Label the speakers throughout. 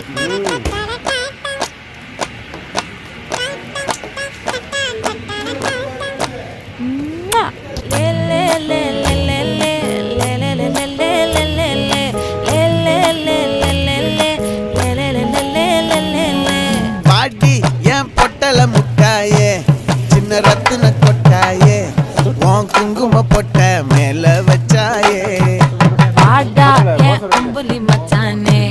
Speaker 1: பாட்டி என் பொட்டல முட்டாயே சின்ன ரத்தின கொட்டாயே உன் குங்கும பொட்ட மேல வச்சாயே
Speaker 2: பாடா என் அம்புலி மச்சானே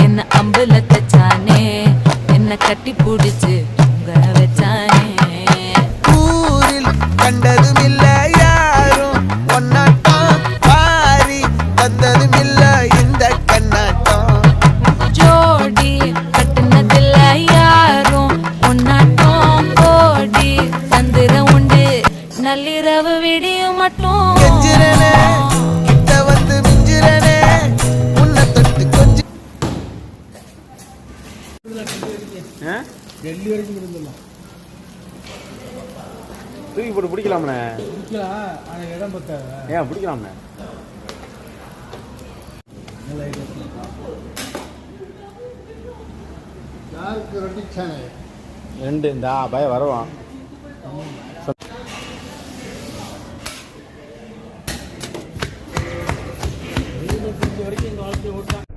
Speaker 2: என்ன அம்புல தச்சானே என்ன கட்டி பிடிச்சு உங்க வச்சானே
Speaker 1: ஊரில் கண்டதும் இல்ல யாரும் ஒன்னாட்டம் பாரி தந்ததும் இல்ல இந்த கண்ணாட்டம்
Speaker 2: ஜோடி கட்டுனதில்ல யாரும் ஒன்னாட்டம் கோடி தந்திரம் உண்டு நள்ளிரவு விடியும் மட்டும்
Speaker 1: கெஞ்சிரனே கிட்ட வந்து மிஞ்சிரனே உன்னை தொட்டு கொஞ்சம்
Speaker 3: டெல்லி வரைக்கும் இருந்துடலாம்.
Speaker 4: தூக்கி போட்டு பிடிக்கலாம்ண்ணே.
Speaker 3: பிடிக்கலாம், ஆனால் இடம் பத்தாது.
Speaker 4: ஏன் பிடிக்கலாம்ண்ணே?
Speaker 3: யாருக்கு ரெண்டு சேனல்
Speaker 4: 2 இந்த பய வருவான்.
Speaker 3: வரைக்கும் எங்கள் வாழ்க்கையை ஓட்டான்.